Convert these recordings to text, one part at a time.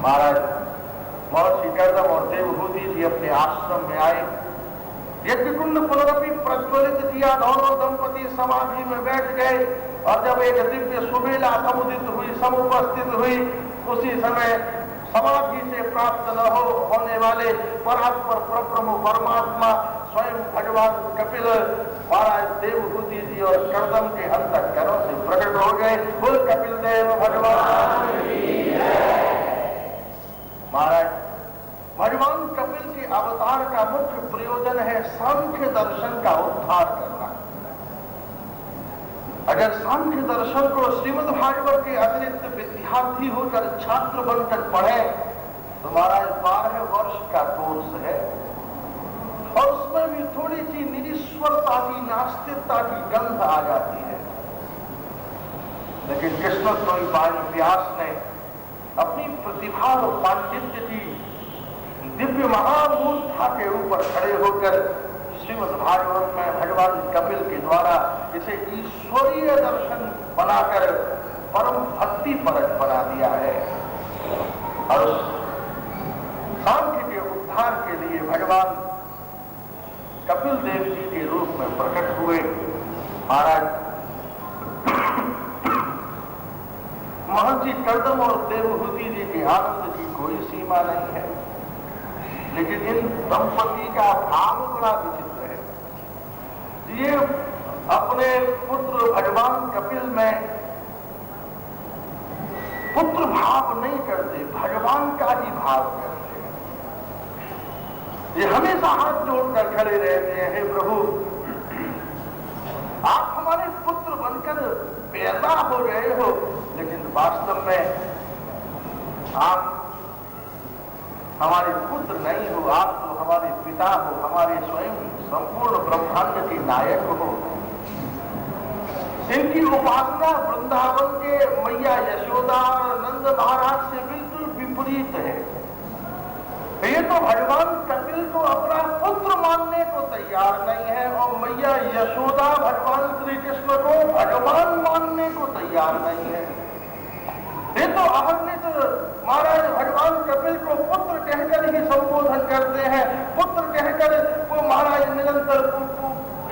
महाराज महर्षि कर्दम और देवहूति जी अपने आश्रम में आए। यज्ञ कुंड पुनरपि प्रज्वलित किया, दोनों दंपति समाधि में बैठ गए और जब एक दिव्य सुबेला समुदित हुई, समुपस्थित हुई, उसी समय समाधि से प्राप्त न होने वाले परात्पर परब्रह्म परमात्मा स्वयं भगवान कपिल महाराज देवहूति जी और कर्दम के अंतःकरण से प्रकट हो गए। बोल कपिल देव भगवान। महाराज भगवान कपिल के अवतार का मुख्य प्रयोजन है सांख्य दर्शन का उद्धार करना। अगर सांख्य दर्शन को श्रीमद् भागवत के अतिरिक्त विद्यार्थी होकर छात्र बनकर पढ़े तो महाराज 12 वर्ष का कोर्स है और उसमें भी थोड़ी सी निरीश्वरता की, नास्तिकता की गंध आ जाती है। लेकिन कृष्णोत्तम व्यास ने अपनी प्रतिभा और पांडित्य की दिव्य महामूर्खता के ऊपर खड़े होकर श्रीमद् भागवत में भगवान कपिल के द्वारा इसे ईश्वरीय दर्शन बनाकर परम भक्ति परक बना दिया है और उस सांख्य के उद्धार के लिए भगवान कपिल देव जी के रूप में प्रकट हुए। महाराज महर्षि कर्दम और देवहूति जी के आनंद की कोई सीमा नहीं है, लेकिन इन दंपति का भाव बड़ा विचित्र है। ये अपने पुत्र भगवान कपिल में पुत्र भाव नहीं करते, भगवान का ही भाव करते हैं। ये हमेशा हाथ जोड़कर खड़े रहते हैं, हे प्रभु आप हमारे पुत्र बनकर पैदा हो गए हो, लेकिन वास्तव में आप हमारे पुत्र नहीं हो, आप तो हमारे पिता हो, हमारे स्वयं संपूर्ण ब्रह्मांड के नायक हो। इनकी उपासना वृंदावन के मैया यशोदा और नंद महाराज से बिल्कुल विपरीत है। ये तो भगवान कपिल को अपना पुत्र मानने को तैयार नहीं है और मैया यशोदा भगवान श्री कृष्ण को भगवान मानने को तैयार नहीं है। ये तो अहर्निश महाराज भगवान कपिल को पुत्र कहकर ही संबोधन करते हैं, पुत्र कहकर वो महाराज निरंतर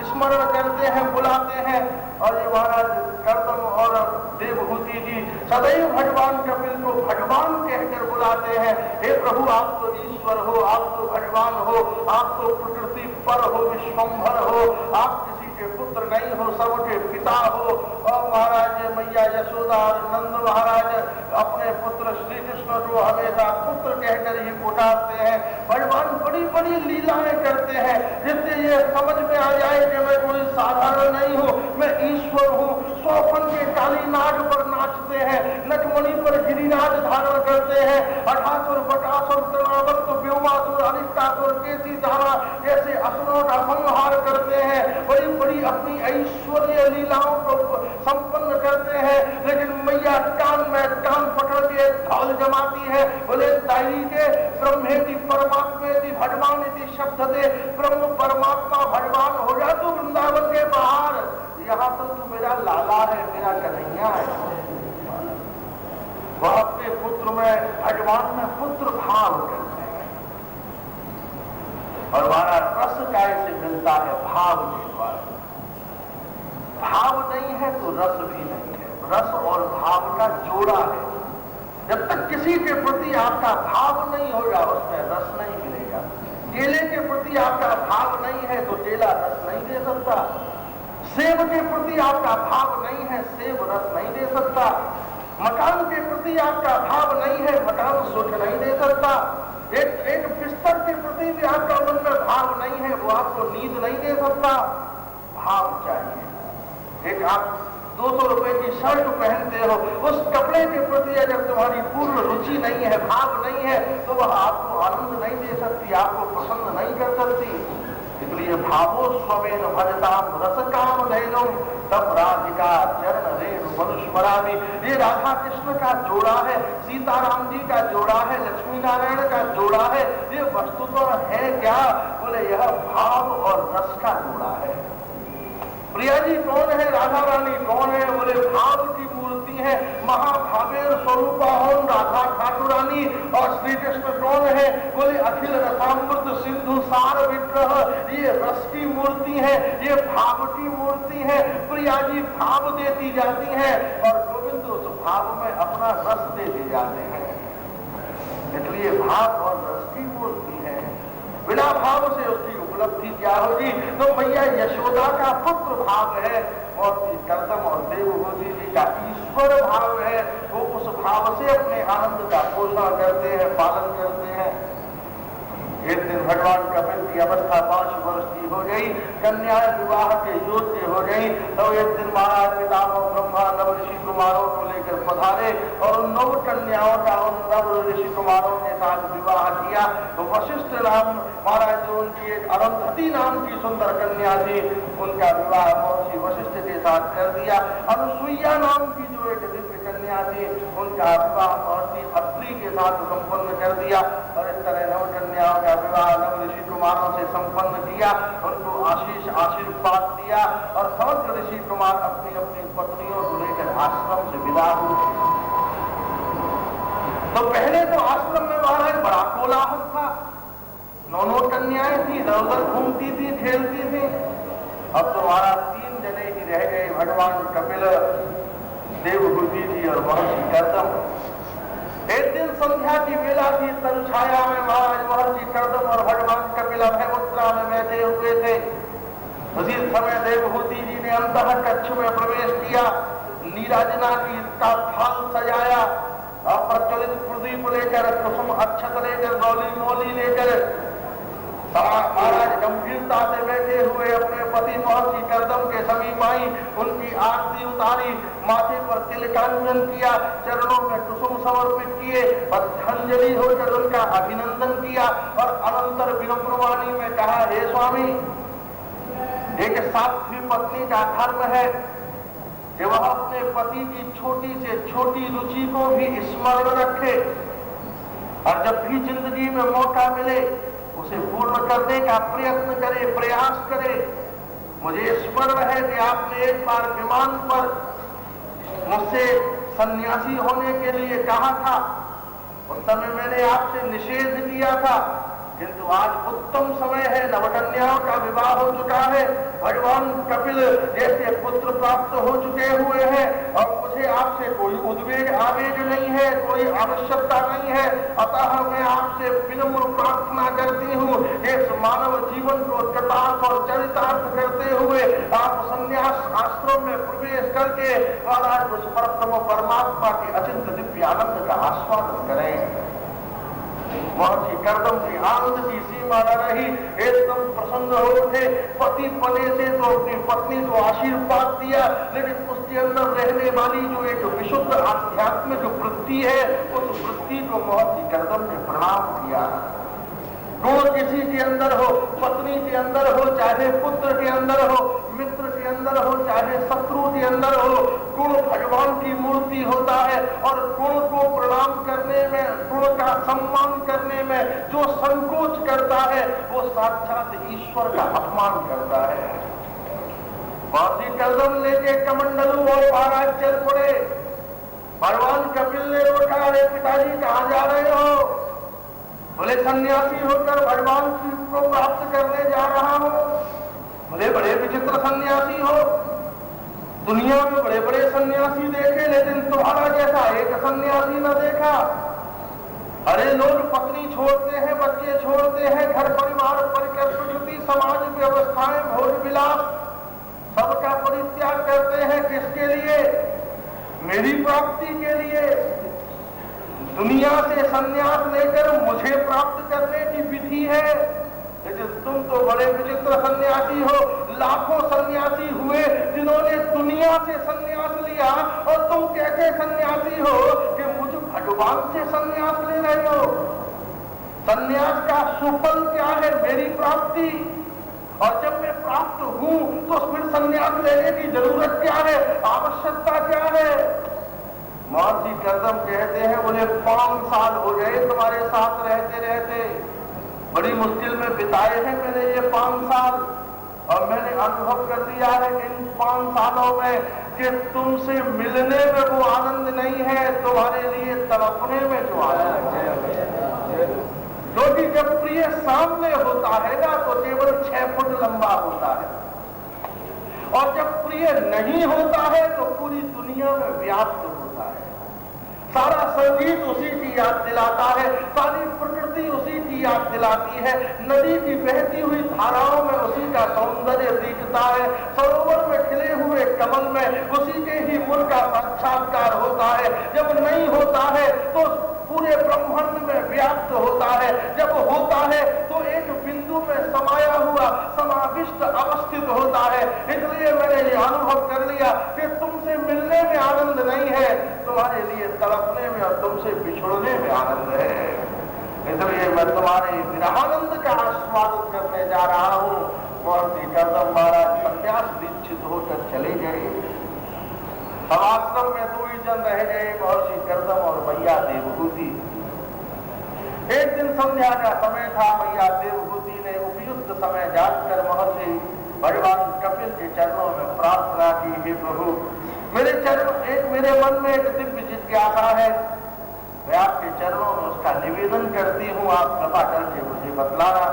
स्मरण करते हैं, बुलाते हैं। और ये महाराज कर्दम और देवहूति जी सदैव भगवान कपिल को भगवान कहकर बुलाते हैं। हे प्रभु आप तो ईश्वर हो, आप तो भगवान हो, आप तो प्रकृति पर हो, विश्वंभर हो, आप किसी के पुत्र नहीं हो, सबके पिता हो। और महाराज मैया यशोदा और नंद महाराज अपने पुत्र श्री कृष्ण को हमेशा पुत्र कहकर ही पुकारते हैं। भगवान बड़ी बड़ी लीलाएं करते हैं जिससे ये समझ में आ जाए कि मैं कोई साधारण नहीं हूँ, मैं ईश्वर हूँ। स्वपन के काली नाग पर नाचते हैं, नटमणि पर गिरिराज धारण करते हैं, अठासुर बटासुर तृणावर्त व्योमासुर अनिष्टासुर केसी धारा ऐसे असुरों का संहार करते हैं। बड़ी बड़ी अपनी ऐश्वर्य लीलाओं को संपन्न करते हैं। लेकिन मैया कान में कान पकड़ के धौल जमाती है, बोले ताई के ब्रह्मेति परमात्मेति भगवानेति शब्द दे, ब्रह्म परमात्मा भगवान हो जा तू वृंदावन के बाहर, यहाँ तो तू मेरा लाला है, मेरा कन्हैया है। वह अपने पुत्र में भगवान में पुत्र भाव करते हैं और हमारा रस कैसे मिलता है भाव के द्वारा। भाव नहीं है तो रस भी नहीं है, रस और भाव का जोड़ा है। जब तक किसी के प्रति आपका भाव नहीं होगा उसमें रस नहीं मिलेगा। केले के प्रति आपका भाव नहीं है तो केला रस नहीं दे सकता, सेब के प्रति आपका भाव नहीं है, सेब रस नहीं दे सकता, मकान के प्रति आपका भाव नहीं है, मकान सुख नहीं दे सकता, एक बिस्तर के प्रति भी आपका मन में भाव नहीं है, वो आपको नींद नहीं दे सकता। भाव चाहिए। एक आप 200 रुपए की शर्ट पहनते हो, उस कपड़े के प्रति अगर तुम्हारी पूर्ण रुचि नहीं है, भाव नहीं है, तो वह आपको आनंद नहीं दे सकती, आपको पसंद नहीं कर सकती। इसलिए भावो स्वमेन भजताम रस काम धैर्यम तब राधिका चरण रेणु मनुष्मरामि। ये राधा कृष्ण का जोड़ा है, सीताराम जी का जोड़ा है, लक्ष्मी नारायण का जोड़ा है। ये वस्तु तो है क्या? बोले यह भाव और रस का जोड़ा है। प्रिया जी कौन है, राधा रानी कौन है? बोले भाव की मूर्ति है, महाभावेर स्वरूपा होन राधा ठाकुरानी, और श्री कृष्ण कौन है? बोले अखिल रसामृत सिंधु सार विग्रह, ये रस की मूर्ति है, ये भाव की मूर्ति है। प्रिया जी भाव देती जाती है और गोविंद उस भाव में अपना रस देते जाते हैं। इसलिए भाव और रस की मूर्ति है, बिना भाव से उसकी उपलब्धि क्या होगी? तो मैया यशोदा का पुत्र भाव है और कर्दम और देवहूति जी का ईश्वर भाव है। वो उस भाव से अपने आनंद का पोषण करते हैं, पालन करते हैं। एक दिन भगवान कपिल की अवस्था 5 वर्ष की हो गई, कन्या विवाह के योग्य हो गई। तो एक दिन महाराज पितामह ब्रह्मा नव ऋषि कुमारों को लेकर पधारे और उन 9 कन्याओं का उन नव ऋषि कुमारों के साथ विवाह किया। तो वशिष्ठ नाम महाराज जो उनकी एक अरुंधति नाम की सुंदर कन्या थी, उनका विवाह महर्षि वशिष्ठ के साथ कर दिया। अनुसुईया नाम की जो एक दिव्य कन्या थी, उनका विवाह महर्षि अत्रि के साथ संपन्न कर दिया। और इस तरह 9 कन्याओं का विवाह नव ऋषि कुमारों से संपन्न किया, उनको आशीर्वाद दिया और समस्त ऋषि कुमार अपनी अपनी पत्नियों को लेकर आश्रम से विदा हुए। तो पहले तो आश्रम में महाराज बड़ा कोलाहल था, 9 कन्याएं थी, इधर घूमती थी, खेलती थी। अब तो महाराज 3 जने ही रह गए, भगवान कपिल, देवहूति जी और महर्षि कर्दम। एक दिन संध्या की वेला थी, तरुछाया में महाराज महर्षि कर्दम और भगवान कपिल अभयमुद्रा में बैठे हुए थे। उसी समय देवहूति जी ने अंतः कक्ष में प्रवेश किया, नीराजना की का थाल सजाया और प्रज्वलित प्रदीप लेकर, कुसुम अक्षत लेकर, गौली मोली लेकर महाराज गंभीरता से बैठे हुए अपने पति महर्षि कर्दम के समीप आई, उनकी आरती उतारी, माथे पर तिलकांजन किया, चरणों में कुसुम समर्पित किए और श्रद्धांजलि होकर उनका अभिनंदन किया और अनंतर विनम्रवाणी में कहा, हे स्वामी, एक साध्वी पत्नी का धर्म है कि वह अपने पति की छोटी से छोटी रुचि को भी स्मरण रखे और जब भी जिंदगी में मौका मिले उसे पूर्ण करने का प्रयत्न करे, प्रयास करे। मुझे स्मरण है कि आपने एक बार विमान पर मुझसे सन्यासी होने के लिए कहा था, उस समय मैंने आपसे निषेध किया था, किंतु आज उत्तम समय है, नवकन्याओं का विवाह हो चुका है, भगवान कपिल जैसे पुत्र प्राप्त हो चुके हुए हैं और मुझे आपसे कोई उद्वेग आवेग नहीं है, कोई आवश्यकता नहीं है। अतः मैं आपसे विनम्र प्रार्थना करती हूँ, इस मानव जीवन को कृतार्थ और चरितार्थ करते हुए आप संन्यास आश्रम में प्रवेश करके महाराज उस परब्रह्म परमात्मा के अचिंत दिव्य आनंद का आस्वादन करें। महर्षि कर्दम की आनंद की सीमा न रही, एकदम प्रसन्न हो उठे। पति पने से तो अपनी पत्नी को आशीर्वाद दिया, लेकिन उसके अंदर रहने वाली जो एक विशुद्ध आध्यात्मिक वृत्ति है, उस वृत्ति को महर्षि कर्दम ने प्रणाम किया। गुण किसी के अंदर हो, पत्नी के अंदर हो, चाहे पुत्र के अंदर हो, मित्र के अंदर हो, चाहे शत्रु के अंदर हो, गुण भगवान की मूर्ति होता है और गुण को प्रणाम करने में, गुण का सम्मान करने में जो संकोच करता है वो साक्षात ईश्वर का अपमान करता है। महर्षि कर्दम लेके कमंडलू और महाराज चल पड़े। भगवान कपिल ने रोका, अरे पिताजी कहाँ जा रहे हो? बोले सन्यासी होकर भगवान को प्राप्त करने जा रहा हूं। बोले बड़े विचित्र सन्यासी हो, दुनिया में बड़े बड़े सन्यासी देखे लेकिन तुम्हारा जैसा एक सन्यासी न देखा। अरे लोग पत्नी छोड़ते हैं, बच्चे छोड़ते हैं, घर परिवार परिकर सुजुति समाज व्यवस्थाएं भोग विलास सबका परित्याग करते हैं। किसके लिए? मेरी प्राप्ति के लिए। दुनिया से संन्यास लेकर मुझे प्राप्त करने की विधि है, लेकिन तुम तो बड़े विचित्र सन्यासी हो। लाखों सन्यासी हुए जिन्होंने दुनिया से संन्यास लिया और तुम कैसे सन्यासी हो कि मुझ भगवान से संन्यास ले रहे हो? संन्यास का सुफल क्या है? मेरी प्राप्ति। और जब मैं प्राप्त हूं तो फिर संन्यास लेने की जरूरत क्या है? आवश्यकता क्या है? महर्षि कर्दम कहते हैं, बोले 5 साल हो गए तुम्हारे साथ रहते रहते, बड़ी मुश्किल में बिताए हैं मैंने ये 5 साल और मैंने अनुभव कर लिया है इन 5 सालों में कि तुमसे मिलने में वो आनंद नहीं है, तुम्हारे लिए तड़पने में जो आनंद है। क्योंकि जब प्रिय सामने होता है ना तो केवल 6 फुट लंबा होता है, और जब प्रिय नहीं होता है तो पूरी दुनिया में व्याप्त होता है। सारा संगीत उसी की याद दिलाता है, सारी प्रकृति उसी की याद दिलाती है, नदी की बहती हुई धाराओं में उसी का सौंदर्य दिखता है, सरोवर में खिले हुए कमल में उसी के ही मुख का साक्षात्कार होता है। जब नहीं होता है तो पूरे ब्रह्मांड में व्याप्त होता है, जब होता है तो एक बिंदु में समाया हुआ समाविष्ट अवस्थित होता है। इसलिए मैंने ये अनुभव कर लिया कि तुमसे मिलने में आनंद नहीं है, तुम्हारे लिए तड़पने में और तुमसे बिछुड़ने में आनंद है। इसलिए मैं तुम्हारे विरहानंद का आस्वादन करने जा रहा हूं। और श्री कर्दम महाराज संन्यास दीक्षित होकर चले गए। अब आश्रम में 2 ही जन रह गए, महर्षि कर्दम और मैया देवहूति। एक दिन संध्या का समय था। मैया देवहूति ने उपयुक्त समय जानकर महर्षि भगवान कपिल के चरणों में प्रार्थना की, हे प्रभु, मेरे मन में एक दिव्य जिज्ञासा है, मैं आपके चरणों में उसका निवेदन करती हूँ। आप कृपा करके मुझे बतलाना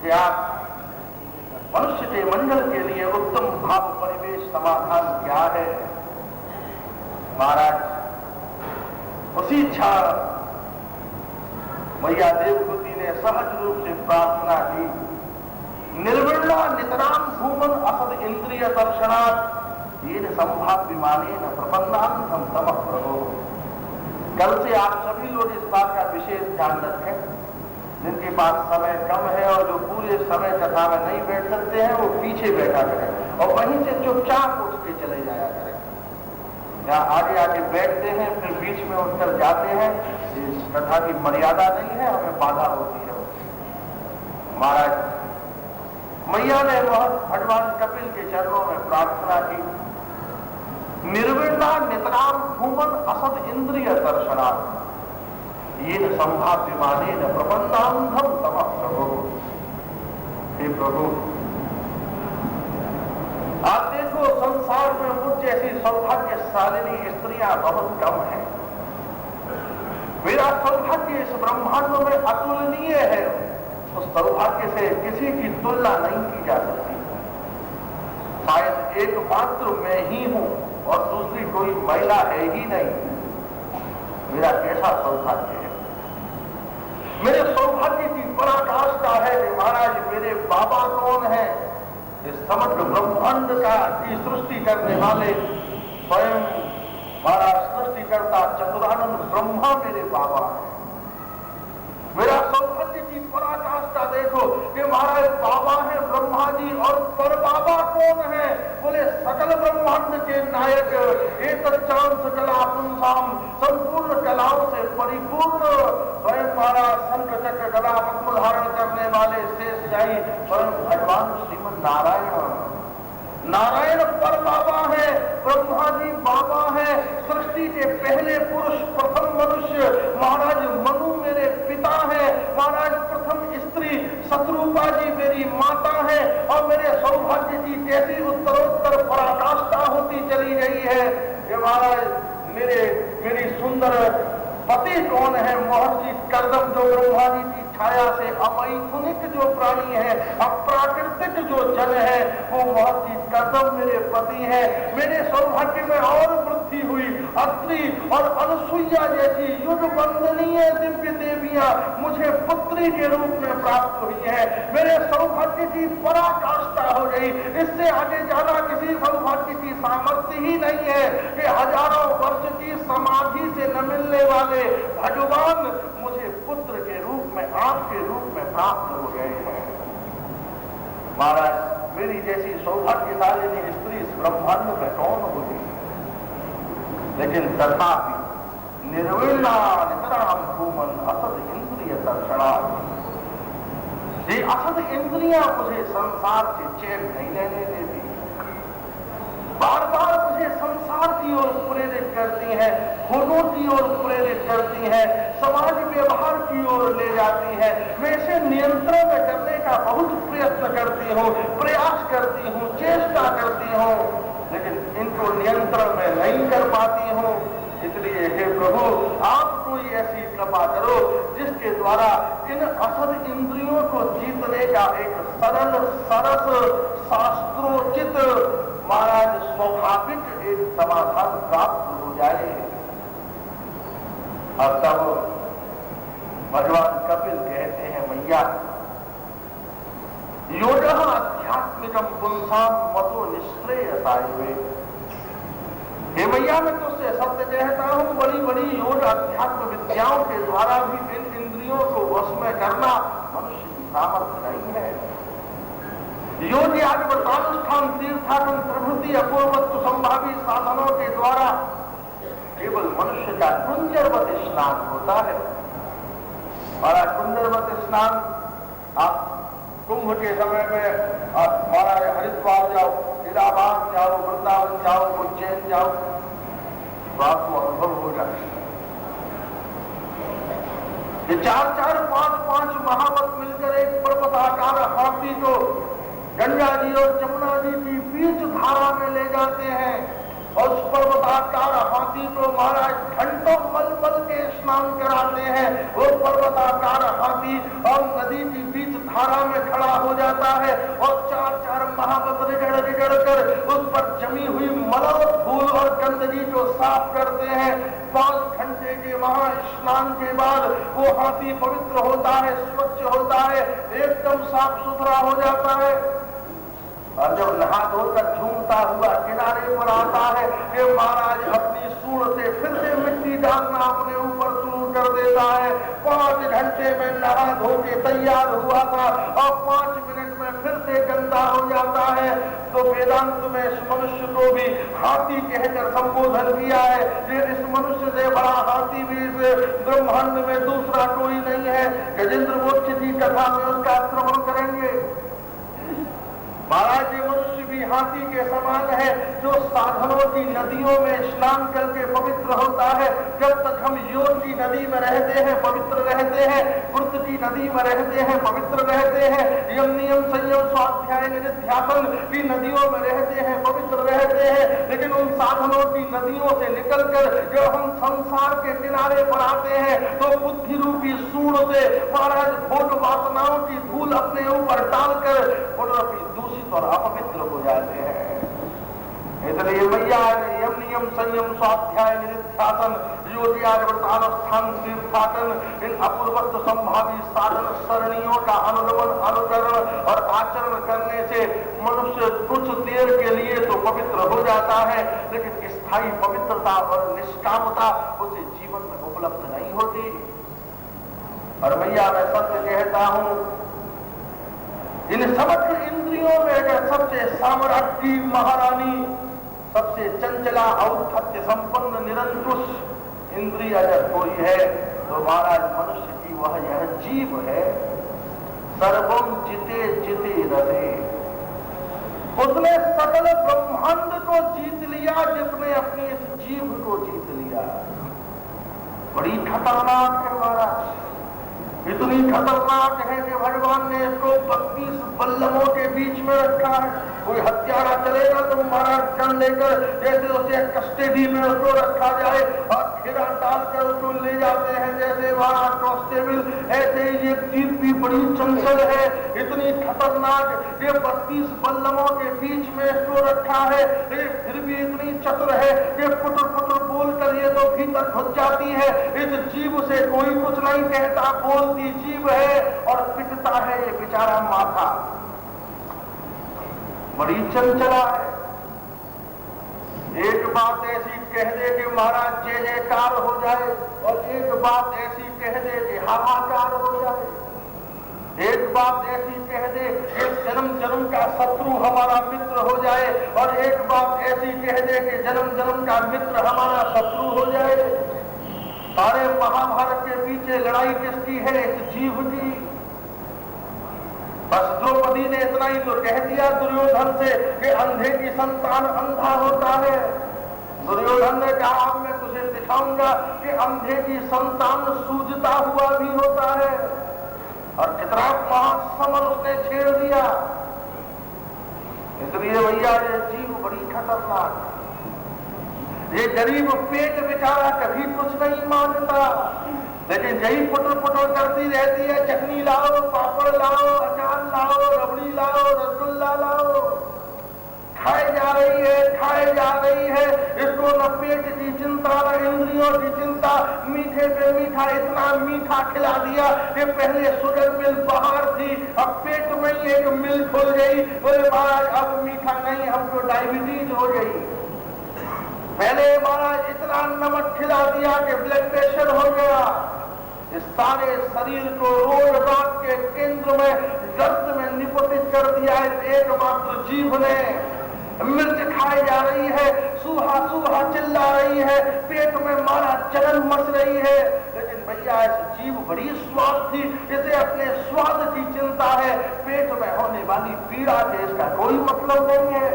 कि आप मनुष्य के मंगल के लिए उत्तम भाव परिवेश समाधान क्या है। महाराज उसी क्षण मैया देवहूति ने सहज रूप से प्रार्थना की, निर्विण्णा नितराम भूमन असद इंद्रिय दर्शनात् येन संभाव्यमानेन प्रपन्नार्थम तमः प्रभो। कल से आप सभी लोग इस बात का विशेष ध्यान रखें, जिनके पास समय कम है और जो पूरे समय कथा में नहीं बैठ सकते हैं वो पीछे बैठा करें और वहीं से चुपचाप उठ के चले जाया करें। जहाँ आगे आगे बैठते हैं फिर बीच में उठकर जाते हैं, इस कथा की मर्यादा नहीं है, हमें बाधा होती है। महाराज मैया ने भगवान कपिल के चरणों में प्रार्थना की, निर्विण्णा नितराम भूमन असद इंद्रिय दर्शनात् येन संभाव्यमानेन प्रपन्नार्थम तमः प्रभो। हे प्रभु, आप देखो संसार में मुझ जैसी सौभाग्यशालिनी स्त्रियां बहुत कम हैं। मेरा सौभाग्य इस ब्रह्मांड में अतुलनीय है, उस सौभाग्य से किसी की तुलना नहीं की जा सकती। शायद एकमात्र मैं ही हूं और दूसरी कोई महिला है ही नहीं। मेरा कैसा सौभाग्य है। मेरे सौभाग्य की पराकाष्ठा है कि महाराज मेरे बाबा कौन है? इस समग्र ब्रह्मांड का की सृष्टि करने वाले स्वयं महाराज सृष्टिकर्ता चतुरानंद ब्रह्मा मेरे बाबा है। मेरा सौभाग्य की पराकाष्ठा देखो कि महाराज बाबा है ब्रह्मा जी, और पर बाबा कौन है? बोले सकल ब्रह्मांड के नायक, एक चांद कला पुंसाम, संपूर्ण कलाओं से परिपूर्ण स्वयं महाराज शंख चक्र गदा पद्म धारण करने वाले शेषशाही स्वयं भगवान श्रीमन नारायण। नारायण पर बाबा है, ब्रह्मा जी बाबा है, सृष्टि के पहले पुरुष प्रथम मनुष्य महाराज मनु मेरे पिता है, महाराज प्रथम स्त्री शत्रुपा जी मेरी माता है, और मेरे सौभाग्य की कैसी उत्तरोत्तर पराकाष्ठा होती चली गई है कि महाराज मेरी सुंदर पति कौन है? महर्षि कर्दम, जो ब्रह्मा जी की छाया से अमैथुनिक जो प्राणी है, अप्राकृतिक जो जन है, वो महर्षि कर्दम मेरे पति है। मेरे सौभाग्य में और वृद्धि हुई। अत्रि और अनुसुईया जैसी युग वंदनीय दिव्य देवियां मुझे पुत्री के रूप में प्राप्त हुई है। मेरे सौभाग्य की पराकाष्ठा हो गई। इससे आगे जाना किसी सौभाग्य की सामर्थ्य ही नहीं है कि हजारों वर्ष की समाधि से न मिलने वाले भगवान मुझे पुत्र के रूप में, आपके रूप में प्राप्त हो गए हैं। महाराज मेरी जैसी सौभाग्यशालिनी स्त्री इस ब्रह्मांड में कौन होगी? लेकिन तथापि निर्विण्णा नितराम भूमन असद इंद्रिय दर्शनात्, ये असद इंद्रियां मुझे संसार से चैन नहीं लेने देती, बार बार मुझे संसार की ओर प्रेरित करती हैं, भोगों की ओर प्रेरित करती हैं, समाज व्यवहार की ओर ले जाती हैं। मैं इसे नियंत्रण में करने का बहुत प्रयत्न करती हूँ, प्रयास करती हूँ, चेष्टा करती हूँ, लेकिन इनको नियंत्रण में नहीं कर पाती हूं। इसलिए हे प्रभु, आप कोई ऐसी कृपा करो जिसके द्वारा इन असद इंद्रियों को जीतने का एक सरल सरस शास्त्रोचित महाराज स्वाभाविक एक समाधान प्राप्त हो जाए। और तब भगवान कपिल कहते हैं, मैया योगः आध्यात्मिकम पुंसाम मतो निश्रेयसाय। हे मैया, मैं तुझसे सत्य कहता हूं, बड़ी बड़ी योग अध्यात्म विद्याओं के द्वारा भी इन इंद्रियों को वश में करना मनुष्य की सामर्थ्य नहीं है। योग आदि व्रतानुष्ठान तीर्थाटन प्रभृति अपूर्वत्व संभावी साधनों के द्वारा केवल मनुष्य का कुंजरवत स्नान होता है। हमारा कुंजरवत स्नान, आप कुंभ के समय में हमारा हरिद्वार जाओ, इलाहाबाद जाओ, वृंदावन जाओ, उज्जैन जाओ, तो आपको अनुभव होगा। ये 4-4, 5-5 महावत मिलकर एक पर्वताकार हाथी को गंगा जी और जमुना जी की बीच धारा में ले जाते हैं और उस पर्वताकार हाथी को महाराज घंटों मल मल के स्नान कराते हैं। वो पर्वताकार हाथी और नदी की बीच धारा में खड़ा हो जाता है और 4-4 महावत रिगड़ कर उस पर जमी हुई मल और धूल और गंदगी को साफ करते हैं। 5 घंटे के वहां स्नान के बाद वो हाथी पवित्र होता है, स्वच्छ होता है, एकदम साफ सुथरा हो जाता है। और जब नहा धोकर झूमता हुआ किनारे पर आता है कि महाराज अपनी सूंड से फिर से मिट्टी डालना अपने ऊपर शुरू कर देता है। 5 घंटे में नहा धो के तैयार हुआ था और 5 मिनट में फिर से गंदा हो जाता है। तो वेदांत में इस मनुष्य को भी हाथी कहकर संबोधन किया है कि इस मनुष्य से बड़ा हाथी भी इस ब्रह्मांड में दूसरा कोई नहीं है। गजेंद्र मोक्ष की कथा में उसका श्रवण करेंगे। महाराज, ये मनुष्य भी हाथी के समान है जो साधनों की नदियों में स्नान करके पवित्र होता है। जब तक हम योग की नदी में रहते हैं पवित्र रहते हैं, वृत्त की नदी में रहते हैं पवित्र रहते हैं, यम नियम संयम स्वाध्याय निधिध्यासन की नदियों में रहते हैं पवित्र रहते हैं। लेकिन उन साधनों की नदियों से निकलकर जब हम संसार के किनारे पर आते हैं तो बुद्धि रूपी सूंड से महाराज भोग वासनाओं की धूल अपने ऊपर डालकर दूषित और अपवित्र हो जाते हैं। इसलिए मैया यम नियम संयम स्वाध्याय निधिध्यासन योगी व्रतानुष्ठान तीर्थाटन इन अपूर्वत्व संभावी साधन सरणियों का अनुगमन अनुकरण और आचरण करने से मनुष्य कुछ देर के लिए तो पवित्र हो जाता है, लेकिन स्थायी पवित्रता और निष्कामता उसे जीवन में उपलब्ध नहीं होती। और मैया, मैं सत्य कहता हूं, इन समग्र इंद्रियों में अगर सबसे साम्राज्ञी महारानी, सबसे चंचला औद्धत्य संपन्न निरंकुश इंद्रिय अगर कोई है तो महाराज मनुष्य की वह यह जीव है। सर्वम जिते जिते रहे, उसने सकल ब्रह्मांड को जीत लिया जिसने अपनी इस जीव को जीत लिया। बड़ी खतरनाक है महाराज, इतनी खतरनाक है कि भगवान ने इसको 32 बल्लमों के बीच में रखा है। कोई हत्यारा चलेगा तो महाराज गन लेकर जैसे उसे कस्टडी में उसको रखा जाए और घेरा डालकर उसको ले जाते हैं जैसे महाराज कांस्टेबल, ऐसे ही ये जीव भी बड़ी चंचल है, इतनी खतरनाक। ये 32 बल्लमों के बीच में इसको रखा है, फिर भी इतनी चतुर है कि पुटर पुटर बोलकर ये तो भीतर घुस जाती है। इस जीव से कोई कुछ नहीं कहता, बोलती जीव है और पिटता है ये बेचारा माथा। बड़ी चंचला है। एक बात ऐसी कह दे कि महाराज जय जयकार हो जाए और एक बात ऐसी कह दे कि हाहाकार हो जाए। एक बात ऐसी कह दे कि जन्म जन्म का शत्रु हमारा मित्र हो जाए और एक बात ऐसी कह दे कि जन्म जन्म का मित्र हमारा शत्रु हो जाए। सारे महाभारत के पीछे लड़ाई किसकी है? इस जीव की। बस द्रौपदी ने इतना ही तो कह दिया दुर्योधन से कि अंधे की संतान अंधा होता है। दुर्योधन ने कहा अब मैं तुझे दिखाऊंगा कि अंधे की संतान सूझता हुआ भी होता है। और कितना महासमर उसने छेड़ दिया। इसलिए भैया ये जीव बड़ी खतरनाक। ये गरीब पेट बेचारा कभी कुछ नहीं मांगता, लेकिन यही पुटर पुटर करती रहती है, चटनी लाओ, पापड़ लाओ, अचार लाओ, रबड़ी लाओ, रसगुल्ला लाओ, खाए जा रही है। इसको न पेट की चिंता, न इंद्रियों की चिंता, मीठे पे मीठा इतना मीठा खिला दिया कि पहले शुगर मिल बाहर थी, अब पेट में ही एक मिल खुल गई। बोले महाराज अब मीठा नहीं, हमको डायबिटीज हो गई। पहले महाराज इतना नमक खिला दिया कि ब्लड प्रेशर हो गया। इस सारे शरीर को रोग रात के केंद्र में दर्द में निपतित कर दिया है एकमात्र जीभ ने। मिर्च खाई जा रही है, सूहा सूहा चिल्ला रही है, पेट में मारा जलन मच रही है। लेकिन भैया इस जीभ बड़ी स्वाद थी, इसे अपने स्वाद की चिंता है, पेट में होने वाली पीड़ा से इसका कोई मतलब नहीं है।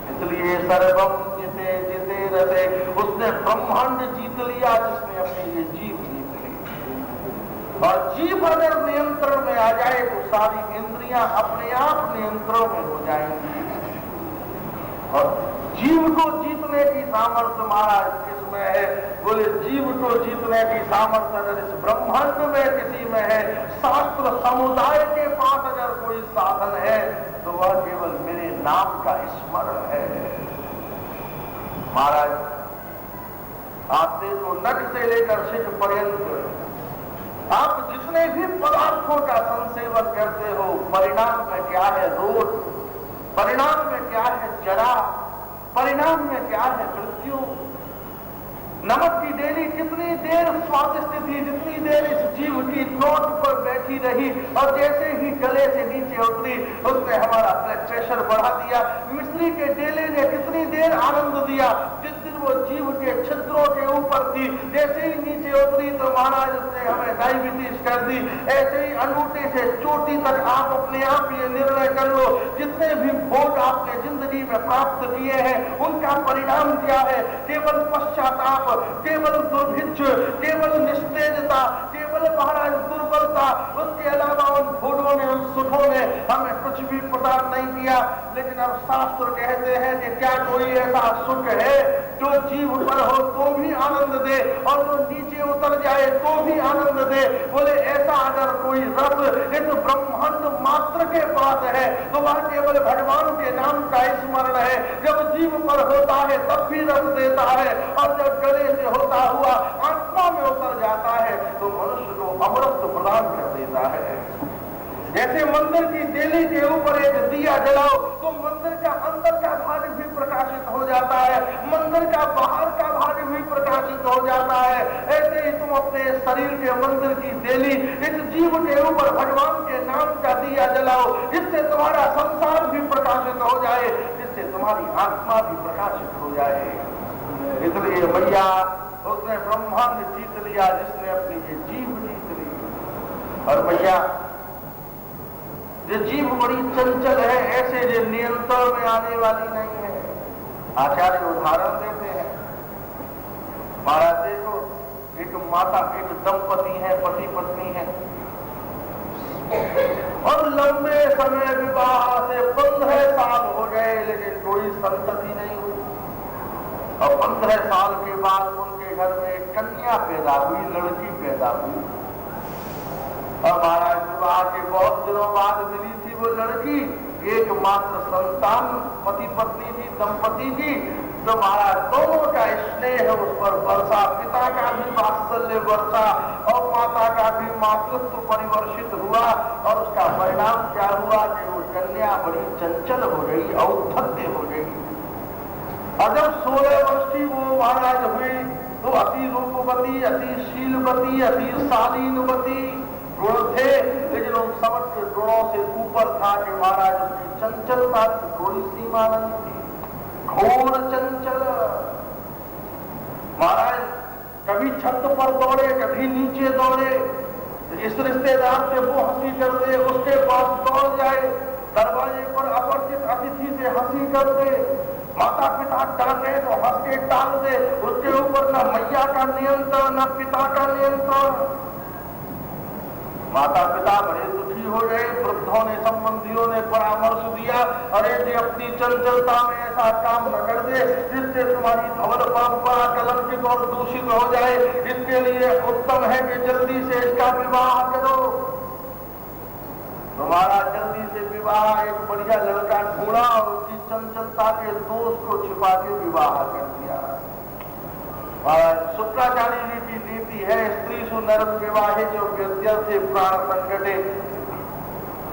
इसलिए सर्वम जिते जिते रसे, उसने ब्रह्मांड जीत लिया जिसने अपनी ये जीभ जीत ली। और जीभ अगर नियंत्रण में आ जाए तो सारी इंद्रियां अपने आप नियंत्रण में हो जाएंगी। और जीव को जीतने की सामर्थ्य महाराज किसमें है? बोले जीव को जीतने की सामर्थ्य अगर इस ब्रह्मांड में किसी में है, शास्त्र समुदाय के पास अगर कोई साधन है तो वह केवल मेरे नाम का स्मरण है। महाराज आप देखो नख से लेकर शिख पर्यंत आप जितने भी पदार्थों का संसेवन करते हो, परिणाम में क्या है? रोग, परिणाम में क्या है? जरा, परिणाम में क्या है? मृत्यु। नमक की डेली कितनी देर स्वादिष्ट थी, जितनी देर इस जीव की नोट पर बैठी रही, और जैसे ही गले से नीचे उतरी उसने हमारा ब्लड प्रेशर बढ़ा दिया। मिश्री के डेले ने कितनी देर आनंद दिया, जिस दिन वो जीव के छिद्रों के ऊपर थी, जैसे ही नीचे उतरी तो महाराज उसने हमें डायबिटीज कर दी। ऐसे ही अंगूठे से चोटी तक आप अपने आप ये निर्णय कर लो, जितने भी भोग आपने जिंदगी में प्राप्त किए हैं उनका परिणाम क्या है? केवल पश्चाताप, केवल दुर्भिक्ष, केवल निस्तेजता, केवल महाराज दुर्बलता। उसके अलावा उन भोगों ने, उन सुखों ने हमें कुछ भी प्रदान नहीं किया। लेकिन अब शास्त्र कहते हैं कि क्या कोई ऐसा सुख है जो जीव पर हो तो भी आनंद दे, और जो नीचे उतर जाए तो भी आनंद दे? बोले ऐसा अगर कोई रस इस ब्रह्मांड मात्र के पास है तो वह केवल भगवान के नाम का स्मरण है। जब जीव पर होता है तब भी रस देता है, और जब गले से होता हुआ आत्मा में उतर जाता है तो मनुष्य को अमृत प्रदान कर देता है। जैसे मंदिर की देली के ऊपर एक दिया जलाओ तो मंदिर का अंदर का भाग भी प्रकाशित हो जाता है, मंदिर का बाहर का भाग भी प्रकाशित हो जाता है। ऐसे ही तुम अपने शरीर के मंदिर की देली इस जीव के ऊपर भगवान के नाम का दिया जलाओ, जिससे तुम्हारा संसार भी प्रकाशित हो जाए, जिससे तुम्हारी आत्मा भी प्रकाशित हो जाए। इसलिए भैया उसने ब्रह्मांड जीत लिया जिसने अपनी ये जीव जीत ली। और भैया ये जीव बड़ी चंचल है, ऐसे जो नियंत्रण में आने वाली नहीं है। आचार्य उदाहरण देते हैं, महाराज देखो एक माता, एक दंपति है, पति पत्नी है, और लंबे समय विवाह से 15 साल हो गए लेकिन कोई संतति नहीं हुई। और 15 साल के बाद उनके घर में एक कन्या पैदा हुई, लड़की पैदा हुई। और महाराज विवाह के बहुत दिनों बाद मिली थी वो लड़की, एकमात्र संतान पति पत्नी थी, दंपति की। तो महाराज दोनों का स्नेह उस पर वर्षा, पिता का भी वात्सल्य वर्षा और माता का भी मातृत्व परिवर्षित हुआ। और उसका परिणाम क्या हुआ कि वो कन्या बड़ी चंचल हो गई, औद्धत्य हो गई। और जब 16 वर्ष की वो महाराज हुई तो अति रूपवती, अति शीलवती, अति शालीनवती गुण थे, लेकिन उन समस्त गुणों से ऊपर था कि महाराज उसकी चंचलता की कोई सीमा नहीं थी, घोर चंचल। महाराज कभी छत पर दौड़े, कभी नीचे दौड़े, इस रिश्तेदार से वो हंसी कर दे, उसके पास दौड़ जाए, दरवाजे पर अपरिचित अतिथि से हंसी कर दे, माता पिता डांटे तो हंस के टाल दे। उसके ऊपर न मैया का नियंत्रण, न पिता का नियंत्रण। माता पिता बड़े दुखी हो गए। वृद्धों ने, संबंधियों ने परामर्श दिया, अरे जी अपनी चंचलता में ऐसा काम न कर दे जिससे तुम्हारी धवल परंपरा कलंकित और दूषित हो जाए। इसके लिए उत्तम है कि जल्दी से इसका विवाह करो। तुम्हारा जल्दी से विवाह, एक बढ़िया लड़का ढूंढा और उसकी चंचलता के दोष को छिपा के विवाह कर दिया। शुक्राचार्य जी की नीति है, स्त्री सुनर्म विवाहे जो व्यत्यर्थे प्राण संकटे।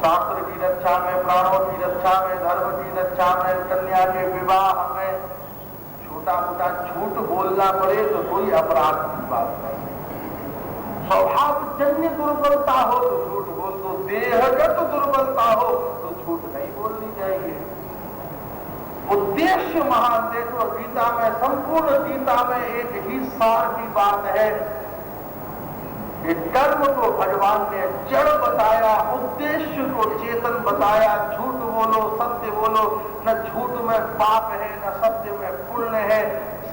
शास्त्र की रक्षा में, प्राणों की रक्षा में, धर्म की रक्षा में कन्या के विवाह में छोटा मोटा झूठ बोलना पड़े तो कोई अपराध की बात नहीं। स्वभावजन्य दुर्बलता हो तो झूठ बोल दो, देहगत दुर्बलता हो तो झूठ नहीं बोलनी चाहिए। उद्देश्य महान। देखो गीता में, संपूर्ण गीता में एक ही सार की बात है कि कर्म को भगवान ने जड़ बताया, उद्देश्य को चेतन बताया। झूठ बोलो, सत्य बोलो, न झूठ में पाप है न सत्य में पुण्य है।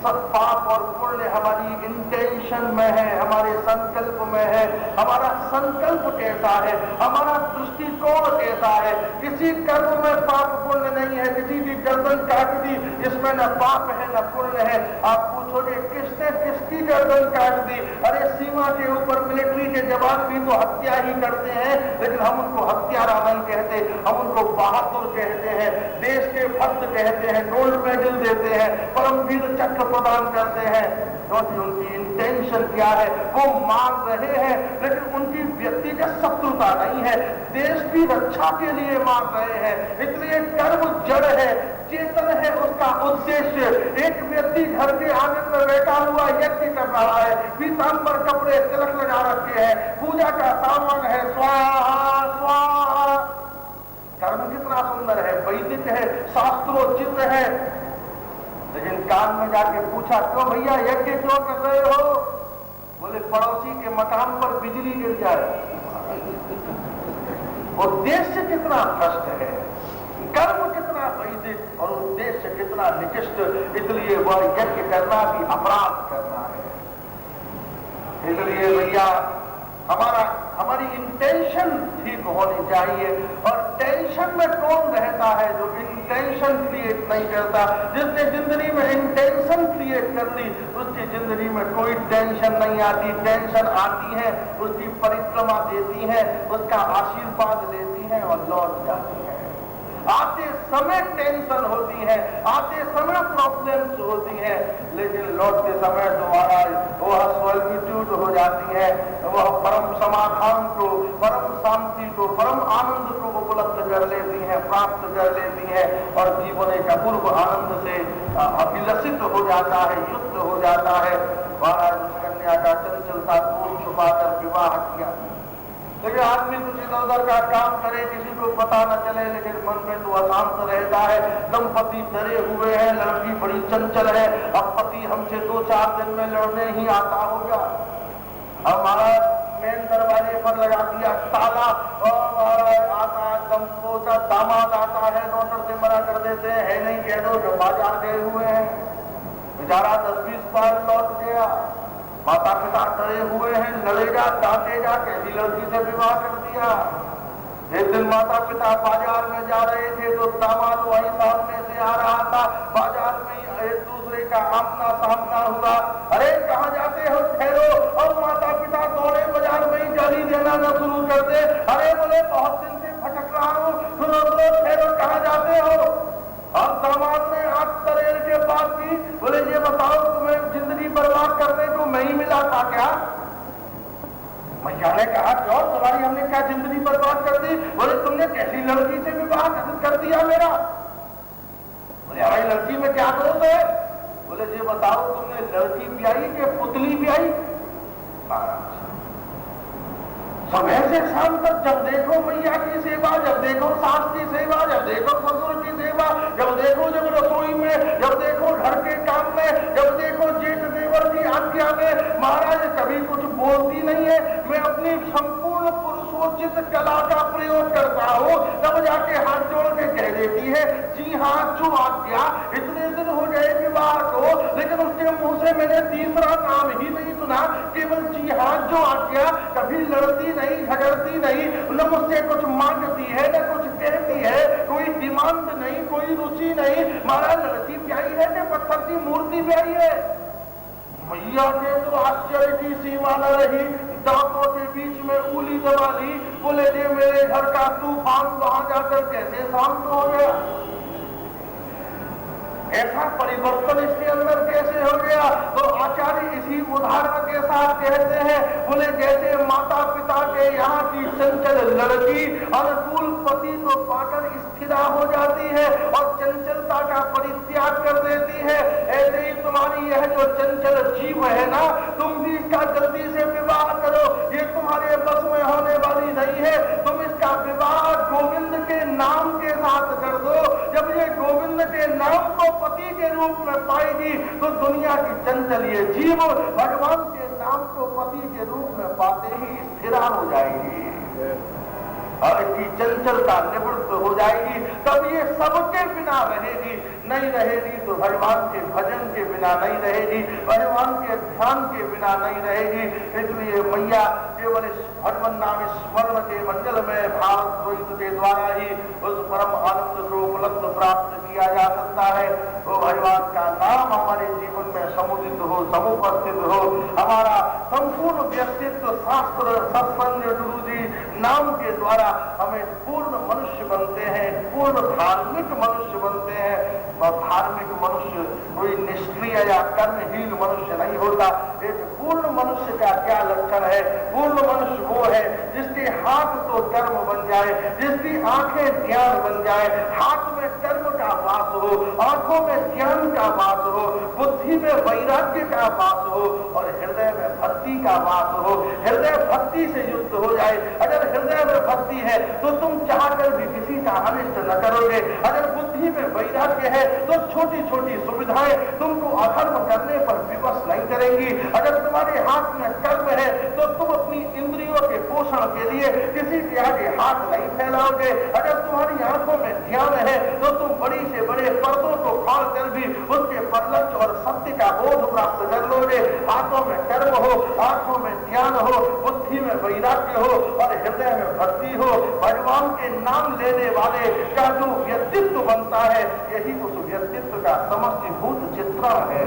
सब पाप और पुण्य हमारी इंटेंशन में है, हमारे संकल्प में है। हमारा संकल्प कैसा है, हमारा दृष्टिकोण कैसा है। किसी कर्म में पाप पुण्य नहीं है। किसी की गर्दन काट दी, इसमें न पाप है न पुण्य है। आप पूछोगे किसने किसकी गर्दन काट दी? अरे सीमा के ऊपर मिलिट्री के जवान भी तो हत्या ही करते हैं, लेकिन हम उनको हत्यारा नहीं कहते, हम उनको बहादुर कहते हैं, देश के भक्त कहते हैं, गोल्ड मेडल देते हैं, परमवीर चक्र प्रदान करते हैं। क्योंकि उनकी इंटेंशन क्या है, वो मार रहे हैं लेकिन उनकी व्यक्तिगत शत्रुता नहीं है, देश की रक्षा के लिए मार रहे हैं। इसलिए कर्म जड़ है, चेतन है उसका उद्देश्य। एक व्यक्ति घर के आंगन में बैठा हुआ यज्ञ कर रहा है, पीतांबर कपड़े तिलक लगा रखे हैं, पूजा का सामान है, स्वाहा स्वाहा। कर्म कितना सुंदर है, वैदिक है, शास्त्रोचित है। लेकिन कान में जाके पूछा, क्यों भैया यज्ञ क्यों कर रहे हो? बोले पड़ोसी के मकान पर बिजली गिर जाए। उद्देश्य कितना भ्रष्ट है, कर्म कितना वैदिक और उद्देश्य कितना निकृष्ट। इसलिए वह यज्ञ करना भी अपराध करना है। इसलिए भैया हमारी इंटेंशन ठीक होनी चाहिए। और टेंशन में कौन रहता है? जो इंटेंशन क्रिएट नहीं करता। जिसने जिंदगी में इंटेंशन क्रिएट कर ली उसकी जिंदगी में कोई टेंशन नहीं आती। टेंशन आती है, उसकी परिक्रमा देती है, उसका आशीर्वाद लेती है और लौट जाती है। आते समय टेंशन होती है, आते समय प्रॉब्लम्स होती है, लेकिन लौटते समय दोबारा वह सॉल्यूट हो जाती है। वह परम समाधान को, परम शांति को, परम आनंद को उपलब्ध कर लेती है, प्राप्त कर लेती है और जीवन एक अपूर्व आनंद से अभिलषित हो जाता है, युक्त हो जाता है। महाराज उस कन्या का चंचलता दूर छुपाकर विवाह किया। लेकिन आदमी कुछ इधर उधर का काम करे, किसी को पता न चले, लेकिन मन में तो अशांत रहता है। दंपति डरे हुए हैं, लड़की बड़ी चंचल है। अब पति हमसे 2-4 दिन में लड़ने ही आता होगा। हमारा मेन दरवाजे पर लगा दिया ताला और आता एकदम पोता दामाद आता है, नौकर से मना कर देते हैं, है नहीं कह दो जो बाजार गए हुए हैं। बेचारा 10-20 बार लौट गया। माता पिता डरे हुए हैं, लड़ेगा डांटेगा, कैसी लड़की से विवाह कर दिया। एक दिन माता पिता बाजार में जा रहे थे तो दामाद वहीं सामने से आ रहा था। बाजार में एक दूसरे का आमना सामना हुआ। अरे कहाँ जाते हो, ठहरो। और माता पिता दौड़े बाजार में ही गाली देना न शुरू कर दे। अरे बोले बहुत दिन से भटक रहा हूँ, सुनो ठहरो, कहाँ जाते हो? और दामाद ने आंख तरेल के पास की, बोले ये बताओ तुम्हें जिंदगी बर्बाद करने को मैं ही मिला था क्या? मैया ने कहा क्यों, तुम्हारी हमने क्या जिंदगी बर्बाद कर दी? बोले तुमने कैसी लड़की से विवाह कर दिया मेरा? बोले हमारी लड़की में क्या दोष है? बोले ये बताओ तुमने लड़की ब्याई के पुतली ब्याई? समय से शाम तक जब देखो मैया की सेवा, जब देखो सास की सेवा, जब देखो ससुर की सेवा, जब देखो जब रसोई में, जब देखो घर के काम में, जब देखो जेठ देवर की आज्ञा में। महाराज कभी कुछ बोलती नहीं है। मैं अपनी संपूर्ण पुरुषोचित कला का प्रयोग करता हूँ, तब जाके हाथ जोड़ के कह देती है जी हाँ जो आज्ञा। इतने दिन हो गए जय विवाह को, लेकिन उसके मुंह से मैंने तीसरा नाम ही नहीं सुना। केवल जी हाँ जो आज्ञा, कभी लड़ती नहीं, झगड़ती नहीं, न मुझसे कुछ मांगती है न कुछ कहती है, कोई डिमांड नहीं, कोई रुचि नहीं। महाराज लड़की ब्याई है कि पत्थर की मूर्ति ब्याई है? मैया के तो आश्चर्य की सीमा न रही, दांतों के बीच में उंगली दबा ली, बोले जे मेरे घर का तूफान वहां जाकर कैसे शांत हो गया? ऐसा परिवर्तन इसके अंदर कैसे हो गया? तो आचार्य इसी उदाहरण के साथ कहते हैं, बोले जैसे माता पिता के यहाँ की चंचल लड़की अनुकूल पति को पाकर स्थिरा हो जाती है और चंचलता का परित्याग कर देती है, ऐसे ही तुम्हारी यह जो चंचल जीव है ना, तुम भी इसका जल्दी से विवाह करो। ये तुम्हारे बस में होने वाली नहीं है। तुम इसका विवाह गोविंद के नाम के साथ कर दो। जब ये गोविंद के नाम को पति के रूप में पाएगी तो दुनिया की चंचल ये जीव भगवान के नाम को पति के रूप में पाते ही स्थिरा हो जाएगी और इसकी चंचलता निवृत्त हो जाएगी। तब ये सबके बिना रहेगी, नहीं रहेगी तो भगवान के भजन के बिना नहीं रहेगी, भगवान के ध्यान के बिना नहीं रहेगी। इसलिए मैया केवल इस भगवान नाम स्मरण के मंडल में भाव द्वैत के द्वारा ही उस परम आनंद को उपलब्ध प्राप्त किया जा सकता है। तो भगवान का नाम हमारे जीवन में समुदित हो, समुपस्थित हो, हमारा संपूर्ण व्यक्तित्व शास्त्र सत्संग गुरु जी नाम के द्वारा हमें पूर्ण मनुष्य बनते हैं, पूर्ण धार्मिक मनुष्य बनते हैं। और धार्मिक मनुष्य कोई निष्क्रिय या कर्महीन मनुष्य नहीं होता। एक पूर्ण मनुष्य का क्या लक्षण है? पूर्ण मनुष्य वो है जिसके हाथ तो कर्म बन जाए, जिसकी आंखें ज्ञान बन जाए, हाथ में कर्म का वास हो, आंखों में ज्ञान का वास हो, बुद्धि में वैराग्य का वास हो और हृदय में भक्ति का वास हो। हृदय भक्ति से युक्त हो जाए। अगर हृदय में भक्ति है तो तुम चाहकर भी किसी का अनिष्ट न करोगे। अगर बुद्धि में वैराग्य है तो छोटी छोटी सुविधाएं तुमको अधर्म करने पर विवश नहीं करेंगी। अगर तुम्हारे हाथ में कर्म है तो तुम अपनी इंद्रियों के पोषण के लिए किसी के आगे हाथ नहीं फैलाओगे। अगर तुम्हारी आंखों में ध्यान है तो तुम बड़ी से बड़े पर्दों को फाड़ कर भी उसके परलक्ष्य और सत्य का बोध प्राप्त कर लोगे। हाथों में कर्म हो, आंखों में ध्यान हो, बुद्धि में वैराग्य हो और हृदय में भक्ति हो। भगवान के नाम लेने वाले का जो व्यक्तित्व बनता है यही उस व्यक्तित्व का समष्टिभूत चित्रण है।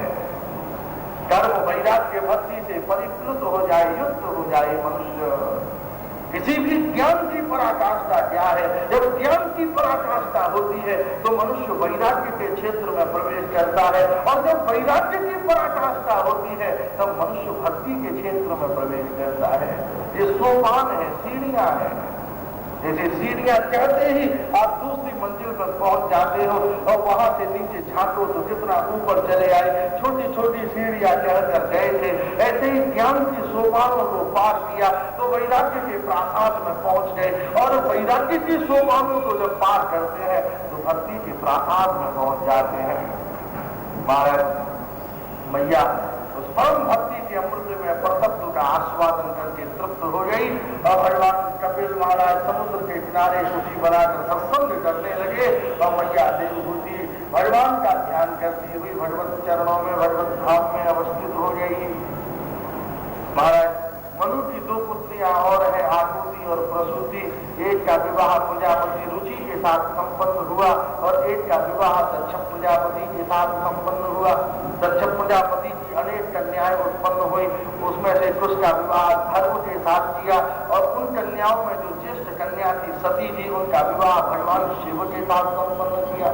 कर्म वैराग्य भक्ति से परिप्लुत हो जाए, युक्त हो जाए मनुष्य। किसी भी ज्ञान की पराकाष्ठा क्या है? जब ज्ञान की पराकाष्ठा होती है तो मनुष्य वैराग्य के क्षेत्र में प्रवेश करता है और जब वैराग्य की पराकाष्ठा होती है तब मनुष्य भक्ति के क्षेत्र में प्रवेश करता है। ये सोपान है, सीढ़ियां हैं। जैसे सीढ़ियां चढ़ते ही आप दूसरी मंजिल पर पहुंच जाते हो और वहां से नीचे झांको तो कितना ऊपर चले आए। छोटी छोटी सीढ़ियां चढ़कर गए थे, ऐसे ही ज्ञान की सोपानों को पार किया तो वैराग्य के प्रासाद में पहुंच गए और वैराग्य की सोपानों को जब पार करते हैं तो भक्ति के प्रासाद में पहुंच जाते हैं। महाराज मैया उस परम भक्ति के अमृत में परतत्व का आस्वादन करके तृप्त हो गई और भगवान कपिल महाराज समुद्र के किनारे कुटी बनाकर सत्संग करने लगे और मैया देवभूति भगवान का ध्यान करती हुई भगवत चरणों में, भगवत धाम में अवस्थित हो गई। महाराज मनु की दो पुत्रियां और है, आकृति और प्रसूति। एक का विवाह प्रजापति रुचि के साथ संपन्न हुआ और एक का विवाह दक्ष प्रजापति के साथ संपन्न हुआ। दक्ष प्रजापति की अनेक कन्याएं उत्पन्न हुई, उसमें से कुछ का विवाह धर्म के साथ किया और उन कन्याओं में जो ज्येष्ठ कन्या थी सती जी, उनका विवाह भगवान शिव के साथ संपन्न किया।